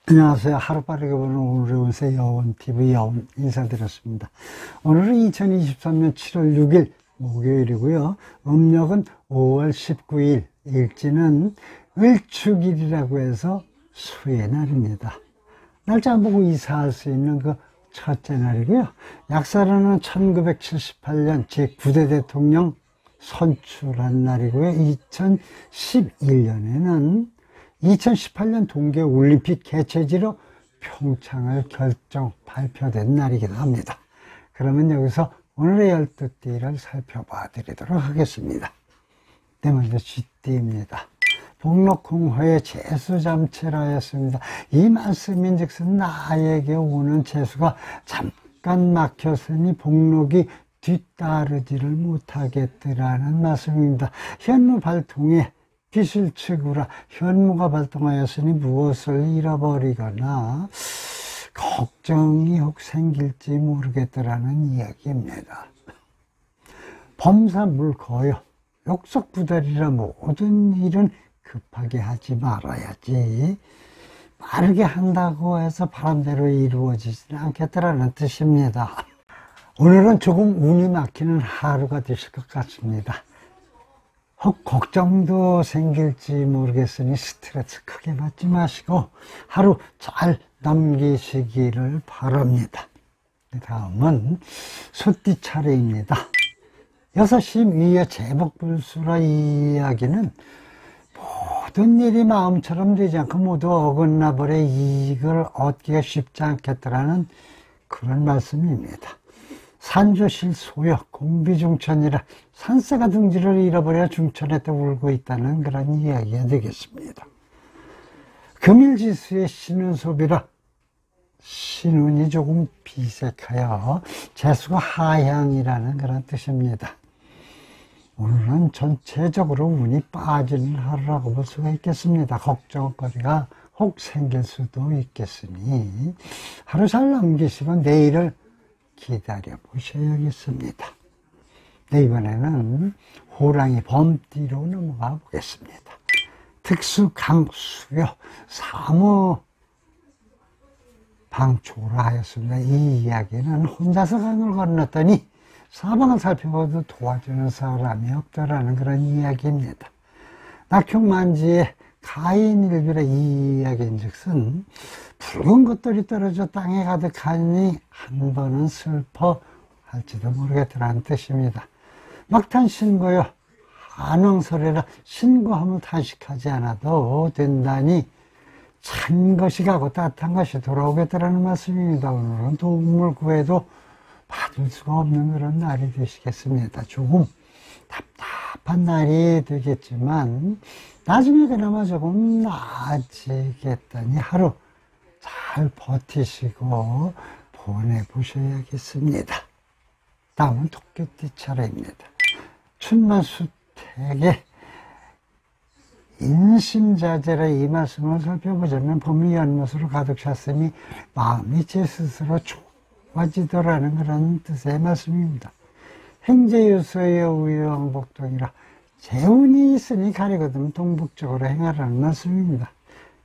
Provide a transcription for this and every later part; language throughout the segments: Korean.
안녕하세요. 하루빠르게 보는 오늘의 운세 여운TV 여운 인사드렸습니다. 오늘은 2023년 7월 6일 목요일이고요. 음력은 5월 19일, 일지는 을축일이라고 해서 수의 날입니다. 날짜 안 보고 이사할 수 있는 그 첫째 날이고요. 약사로는 1978년 제9대 대통령 선출한 날이고요. 2011년에는 2018년 동계올림픽 개최지로 평창을 발표된 날이기도 합니다. 그러면 여기서 오늘의 12띠를 살펴봐 드리도록 하겠습니다. 네, 먼저 쥐띠입니다. 복록홍허의 재수잠체라 하였습니다. 이 말씀인 즉슨 나에게 오는 재수가 잠깐 막혔으니 복록이 뒤따르지를 못하겠더라는 말씀입니다. 현무 발통에 빛을 치구라. 현무가 발동하였으니 무엇을 잃어버리거나 걱정이 혹 생길지 모르겠더라는 이야기입니다. 범사물거요. 욕석부달이라 모든 일은 급하게 하지 말아야지. 빠르게 한다고 해서 바람대로 이루어지지는 않겠더라는 뜻입니다. 오늘은 조금 운이 막히는 하루가 되실 것 같습니다. 혹 걱정도 생길지 모르겠으니 스트레스 크게 받지 마시고 하루 잘 넘기시기를 바랍니다. 다음은 소띠 차례입니다. 6시 위에 제복불수라 이 이야기는 모든 일이 마음처럼 되지 않고 모두 어긋나 버려 이익을 얻기가 쉽지 않겠다라는 그런 말씀입니다. 산조실 소역 공비중천이라 산새가 둥지를 잃어버려 중천에 또 울고 있다는 그런 이야기가 되겠습니다. 금일지수의 신운소비라 신운이 조금 비색하여 재수가 하향이라는 그런 뜻입니다. 오늘은 전체적으로 운이 빠지는 하루라고 볼 수가 있겠습니다. 걱정거리가 혹 생길 수도 있겠으니 하루 잘 넘기시고 내일을 기다려 보셔야겠습니다. 네, 이번에는 호랑이 범띠로 넘어가 보겠습니다. 특수강수요. 사무 방초라 하였습니다. 이 이야기는 혼자서 강을 건넜더니 사방을 살펴봐도 도와주는 사람이 없더라는 그런 이야기입니다. 낙흉만지의 가인일비라 이 이야기인 즉슨 붉은 것들이 떨어져 땅에 가득하니 한 번은 슬퍼할지도 모르겠더라는 뜻입니다. 막탄 신고요. 한왕설이라 신고함을 단식하지 않아도 된다니 찬 것이 가고 따뜻한 것이 돌아오겠다라는 말씀입니다. 오늘은 도움을 구해도 받을 수가 없는 그런 날이 되시겠습니다. 조금 답답한 날이 되겠지만 나중에 그나마 조금 나아지겠다니 하루 잘 버티시고 보내보셔야겠습니다. 다음은 토끼띠 차례입니다. 춘마수택의 인심자제라 이 말씀을 살펴보자면 봄이 연못으로 가득 찼으니 마음이 제 스스로 좋아지더라는 그런 뜻의 말씀입니다. 행제유서의 우유왕복동이라 재운이 있으니 가리거든 동북쪽으로 행하라는 말씀입니다.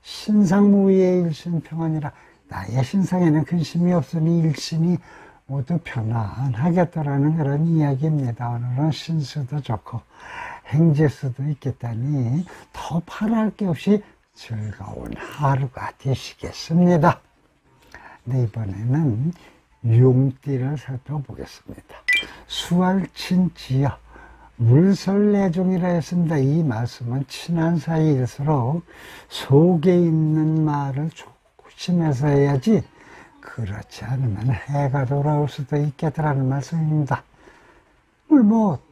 신상무위의 일신평안이라 나의 신상에는 근심이 없으니 일신이 모두 편안하겠다라는 그런 이야기입니다. 오늘은 신수도 좋고 행제수도 있겠다니 더 바랄 게 없이 즐거운 하루가 되시겠습니다. 네, 이번에는 용띠를 살펴보겠습니다. 수알친지여 물설내종이라 했습니다. 이 말씀은 친한 사이일수록 속에 있는 말을 조심해서 해야지 그렇지 않으면 해가 돌아올 수도 있겠다라는 말씀입니다.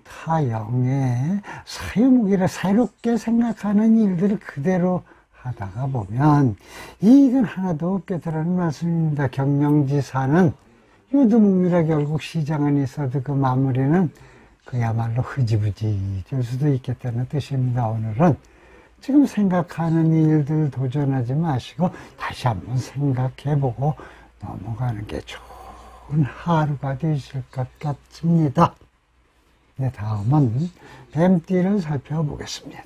타영의 사유무기를 새롭게 생각하는 일들을 그대로 하다가 보면 이익은 하나도 없겠다라는 말씀입니다. 경영지사는 유두묵미라 결국 시장은 있어도 그 마무리는 그야말로 흐지부지 될 수도 있겠다는 뜻입니다. 오늘은 지금 생각하는 일들 도전하지 마시고 다시 한번 생각해보고 넘어가는 게 좋은 하루가 되실 것 같습니다. 네, 다음은 뱀띠를 살펴보겠습니다.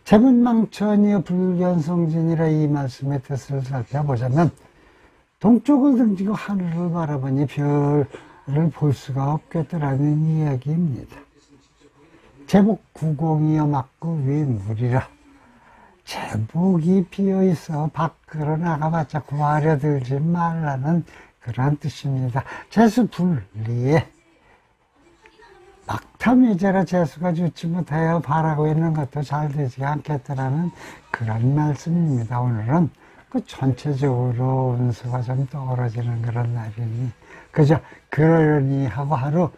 재문망천이여 불견성진이라 이 말씀의 뜻을 살펴보자면 동쪽을 등지고 하늘을 바라보니 별을 볼 수가 없겠더라는 이야기입니다. 제복 구공이여 막구 위에 물이라. 제복이 비어있어 밖으로 나가봤자 구하려들지 말라는 그런 뜻입니다. 재수 분리에 막탐이제라 재수가 좋지 못하여 바라고 있는 것도 잘 되지 않겠더라는 그런 말씀입니다. 오늘은 그 전체적으로 운수가 좀 떨어지는 그런 날이니 그저 그러려니 하고 하루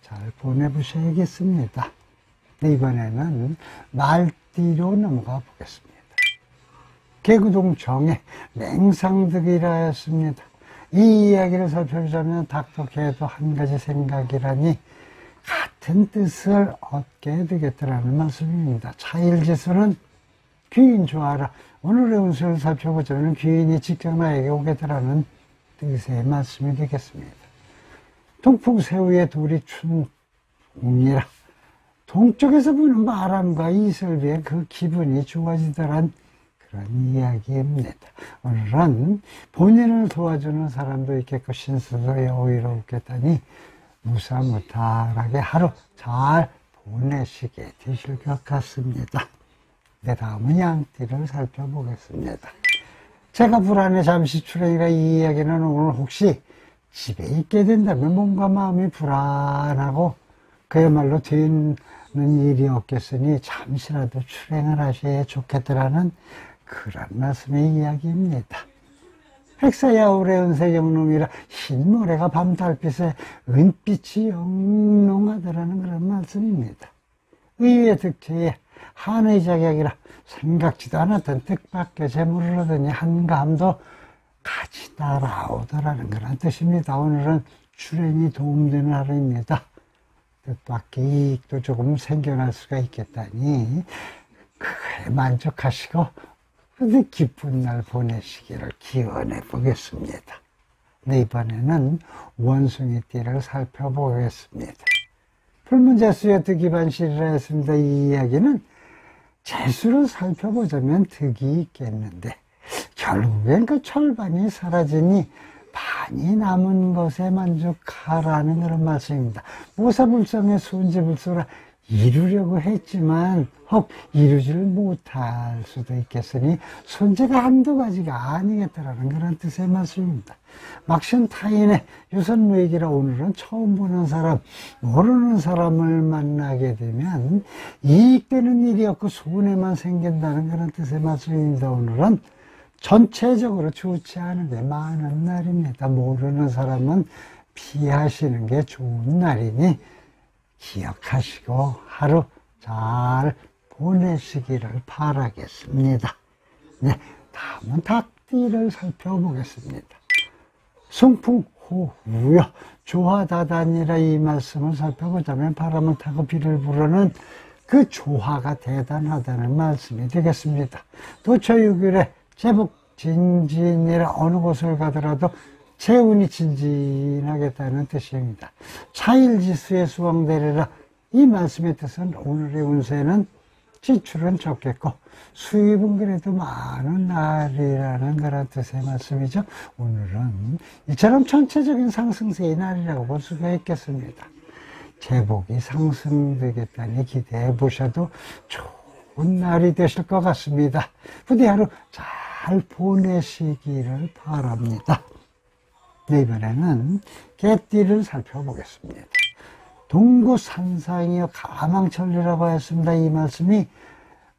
잘 보내보셔야겠습니다. 이번에는 말띠로 넘어가 보겠습니다. 개구동 정의 맹상득이라 하였습니다. 이 이야기를 살펴보자면 닭도 개도 한 가지 생각이라니 같은 뜻을 얻게 되겠더라는 말씀입니다. 차일지수는 귀인 좋아라. 오늘의 운수를 살펴보자면 귀인이 직접 나에게 오겠더라는 뜻의 말씀이 되겠습니다. 동풍새우의 돌이 춘웅이라. 동쪽에서 부는 바람과 이슬비에 그 기분이 좋아지더란 그런 이야기입니다. 오늘은 본인을 도와주는 사람도 있겠고 신수도 여유롭겠다니 무사무탈하게 하루 잘 보내시게 되실 것 같습니다. 네, 다음은 양띠를 살펴보겠습니다. 제가 불안해 잠시 출행이라 이 이야기는 오늘 혹시 집에 있게 된다면 몸과 마음이 불안하고 그야말로 되는 일이 없겠으니 잠시라도 출행을 하셔야 좋겠더라는 그런 말씀의 이야기입니다. 백사야울의 은색 영롱이라 흰 모래가 밤 달빛에 은빛이 영롱하더라는 그런 말씀입니다. 의외의 득체에 한의 작약이라 생각지도 않았던 뜻밖의 재물을 얻으니 한감도 같이 따라오더라는 그런 뜻입니다. 오늘은 출행이 도움되는 하루입니다. 뜻밖의 이익도 조금 생겨날 수가 있겠다니 그거에 만족하시고 근데 기쁜 날 보내시기를 기원해 보겠습니다. 네, 이번에는 원숭이띠를 살펴보겠습니다. 불문재수의 득이반실이라 했습니다. 이 이야기는 재수를 살펴보자면 득이 있겠는데 결국엔 그 절반이 사라지니 반이 남은 것에 만족하라는 그런 말씀입니다. 모사불성의 순지불소라 이루려고 했지만 혹 이루지를 못할 수도 있겠으니 손재가 한두 가지가 아니겠다라는 그런 뜻의 말씀입니다. 막신 타인의 유선무익이라 오늘은 처음 보는 사람, 모르는 사람을 만나게 되면 이익되는 일이 없고 손해만 생긴다는 그런 뜻의 말씀입니다. 오늘은 전체적으로 좋지 않은데 많은 날입니다. 모르는 사람은 피하시는 게 좋은 날이니 기억하시고 하루 잘 보내시기를 바라겠습니다. 네, 다음은 닭띠를 살펴보겠습니다. 승풍호우여 조화다단이라 이 말씀을 살펴보자면 바람을 타고 비를 부르는 그 조화가 대단하다는 말씀이 되겠습니다. 도처유길에 제복진진이라 어느 곳을 가더라도 재운이 진진하겠다는 뜻입니다. 차일지수의 수왕되리라 이 말씀의 뜻은 오늘의 운세는 지출은 적겠고 수입은 그래도 많은 날이라는 그런 뜻의 말씀이죠. 오늘은 이처럼 전체적인 상승세의 날이라고 볼 수가 있겠습니다. 제복이 상승되겠다니 기대해 보셔도 좋은 날이 되실 것 같습니다. 부디 하루 잘 보내시기를 바랍니다. 네, 이번에는 개띠를 살펴보겠습니다. 동고산상이여 가망천리라고 했습니다. 이 말씀이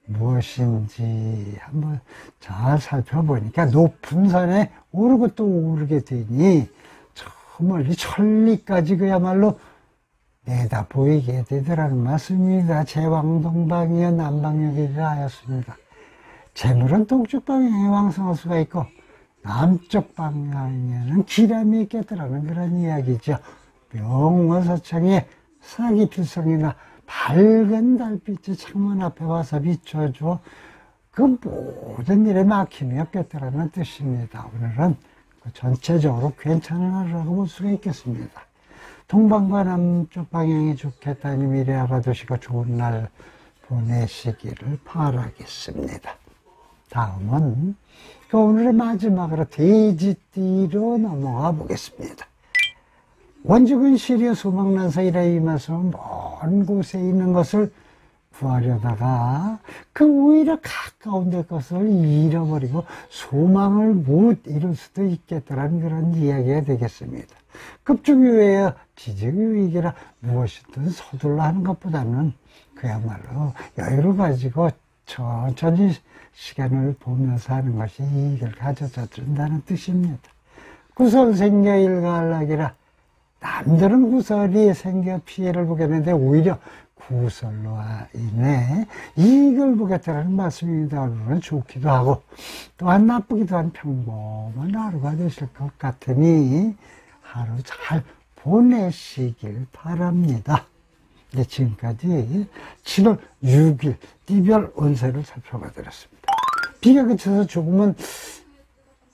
무엇인지 한번 잘 살펴보니까 높은 산에 오르고 또 오르게 되니 저 멀리 천리까지 그야말로 내다 보이게 되더라는 말씀입니다. 제왕동방이여 남방역이라 하였습니다. 재물은 동쪽 방향에 왕성할 수가 있고 남쪽 방향에는 기람이 있겠더라는 그런 이야기죠. 명월서청에 사기필성이나 밝은 달빛이 창문 앞에 와서 비춰주어 그 모든 일에 막힘이 없겠더라는 뜻입니다. 오늘은 전체적으로 괜찮은 하루라고 볼 수가 있겠습니다. 동방과 남쪽 방향이 좋겠다니 미리 알아두시고 좋은 날 보내시기를 바라겠습니다. 다음은 오늘의 마지막으로 돼지띠로 넘어가 보겠습니다. 원죽은 시리어 소망난사이라 이 말씀은 먼 곳에 있는 것을 구하려다가 그 오히려 가까운 데 것을 잃어버리고 소망을 못 이룰 수도 있겠다라는 그런 이야기가 되겠습니다. 급중유예여 지적유익이라 무엇이든 서둘러 하는 것보다는 그야말로 여유를 가지고 천천히 시간을 보면서 하는 것이 이익을 가져다 준다는 뜻입니다. 구설 생겨 일가할락이라 남들은 구설이 생겨 피해를 보겠는데 오히려 구설로 인해 이익을 보겠다는 말씀입니다. 오늘은 좋기도 하고 또한 나쁘기도 한 평범한 하루가 되실 것 같으니 하루 잘 보내시길 바랍니다. 네, 지금까지 7월 6일 띠별 운세를 살펴봐 드렸습니다. 비가 그쳐서 조금은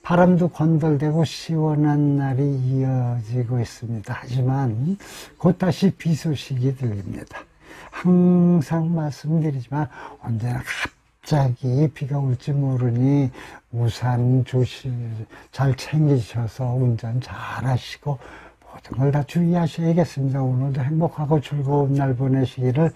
바람도 건덜대고 시원한 날이 이어지고 있습니다. 하지만 곧 다시 비 소식이 들립니다. 항상 말씀드리지만 언제나 갑자기 비가 올지 모르니 우산 잘 챙기셔서 운전 잘 하시고 모든 걸 다 주의하셔야겠습니다. 오늘도 행복하고 즐거운 날 보내시기를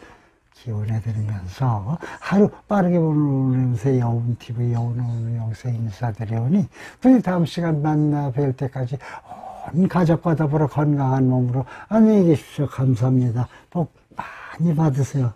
기원해드리면서 하루 빠르게 보는 운세 여운TV 여운오는 영세 인사드리오니 우리 다음 시간 만나 뵐 때까지 온 가족과 더불어 건강한 몸으로 안녕히 계십시오. 감사합니다. 복 많이 받으세요.